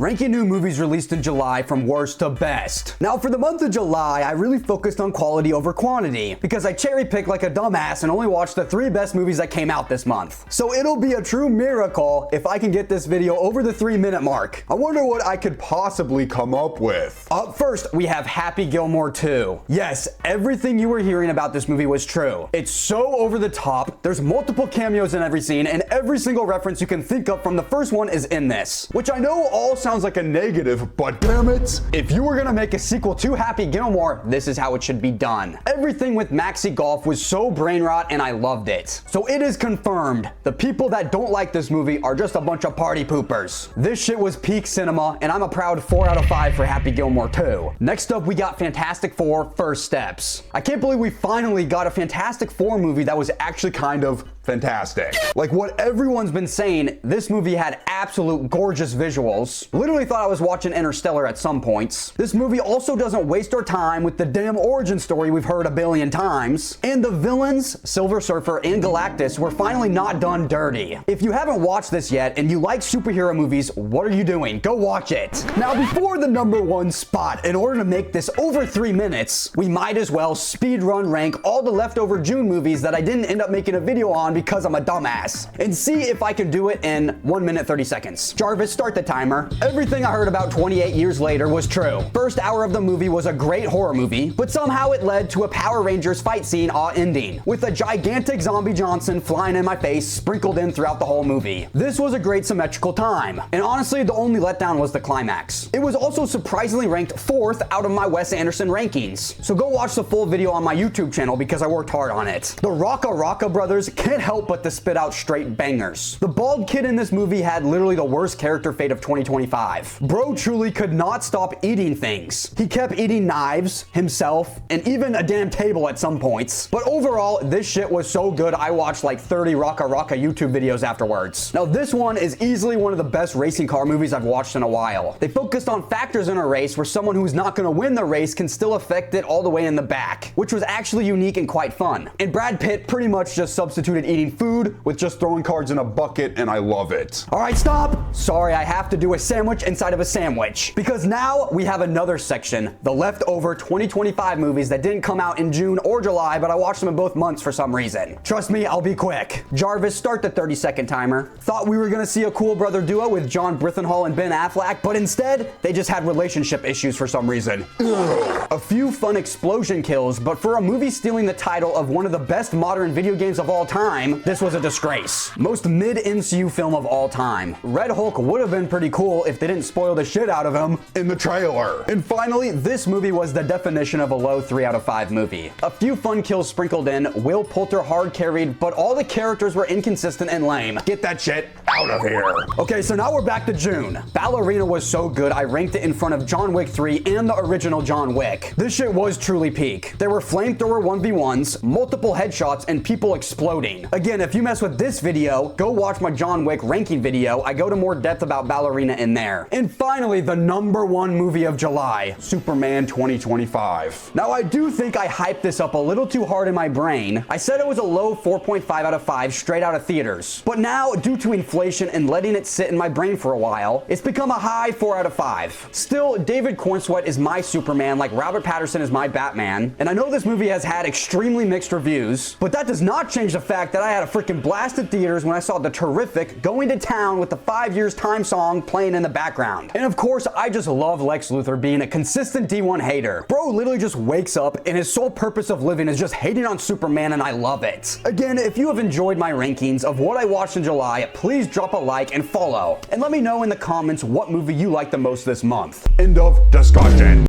Ranking new movies released in July from worst to best. Now for the month of July, I really focused on quality over quantity because I cherry picked like a dumbass and only watched the 3 best movies that came out this month. So it'll be a true miracle if I can get this video over the 3-minute mark. I wonder what I could possibly come up with. Up first, we have Happygilmore 2. Yes, everything you were hearing about this movie was true. It's so over the top, there's multiple cameos in every scene, and every single reference you can think of from the first one is in this. Which I know all sounds like a negative, but damn it, if you were gonna make a sequel to Happygilmore, this is how it should be done. Everything with Maxi Golf was so brain rot and I loved it. So it is confirmed, the people that don't like this movie are just a bunch of party poopers. This shit was peak cinema, and I'm a proud 4 out of 5 for Happygilmore 2. Next up, we got Fantastic Four: First Steps. I can't believe we finally got a Fantastic Four movie that was actually kind of fantastic. Like what everyone's been saying, this movie had absolute gorgeous visuals. Literally thought I was watching Interstellar at some points. This movie also doesn't waste our time with the damn origin story we've heard a billion times. And the villains, Silver Surfer and Galactus, were finally not done dirty. If you haven't watched this yet and you like superhero movies, what are you doing? Go watch it. Now before the #1 spot, in order to make this over 3 minutes, we might as well speedrun rank all the leftover June movies that I didn't end up making a video on because I'm a dumbass, and see if I can do it in 1 minute 30 seconds. Jarvis, start the timer. Everything I heard about 28 years later was true. First hour of the movie was a great horror movie, but somehow it led to a Power Rangers fight scene ending, with a gigantic zombie Johnson flying in my face sprinkled in throughout the whole movie. This was a great symmetrical time, and honestly the only letdown was the climax. It was also surprisingly ranked 4th out of my Wes Anderson rankings, so go watch the full video on my YouTube channel because I worked hard on it. The Rocka brothers can't help but to spit out straight bangers. The bald kid in this movie had literally the worst character fate of 2025. Bro truly could not stop eating things. He kept eating knives, himself, and even a damn table at some points. But overall, this shit was so good I watched like 30 Rocka YouTube videos afterwards. Now this one is easily one of the best racing car movies I've watched in a while. They focused on factors in a race where someone who's not gonna win the race can still affect it all the way in the back, which was actually unique and quite fun. And Brad Pitt pretty much just substituted eating food with just throwing cards in a bucket, and I love it. All right, stop. Sorry, I have to do a sandwich inside of a sandwich, because now we have another section, the leftover 2025 movies that didn't come out in June or July, but I watched them in both months for some reason. Trust me, I'll be quick. Jarvis, start the 30-second timer. Thought we were gonna see a cool brother duo with John Brithenhall and Ben Affleck, but instead, they just had relationship issues for some reason. Ugh. A few fun explosion kills, but for a movie stealing the title of one of the best modern video games of all time, this was a disgrace. Most mid-MCU film of all time. Red Hulk would have been pretty cool if they didn't spoil the shit out of him in the trailer. And finally, this movie was the definition of a low 3 out of 5 movie. A few fun kills sprinkled in, Will Poulter hard carried, but all the characters were inconsistent and lame. Get that shit out of here. Okay, so now we're back to June. Ballerina was so good, I ranked it in front of John Wick 3 and the original John Wick. This shit was truly peak. There were flamethrower 1v1s, multiple headshots, and people exploding. Again, if you mess with this video, go watch my John Wick ranking video. I go to more depth about Ballerina in there. And finally, the #1 movie of July, Superman 2025. Now, I do think I hyped this up a little too hard in my brain. I said it was a low 4.5 out of 5 straight out of theaters. But now, due to inflation and letting it sit in my brain for a while, it's become a high 4 out of 5. Still, David Cornsweet is my Superman like Robert Pattinson is my Batman. And I know this movie has had extremely mixed reviews, but that does not change the fact that I had a freaking blast at theaters when I saw the terrific Going to Town with the 5 Years Time song playing in the background. And of course, I just love Lex Luthor being a consistent D1 hater. Bro literally just wakes up and his sole purpose of living is just hating on Superman, and I love it. Again, if you have enjoyed my rankings of what I watched in July, please drop a like and follow. And let me know in the comments what movie you liked the most this month. End of discussion.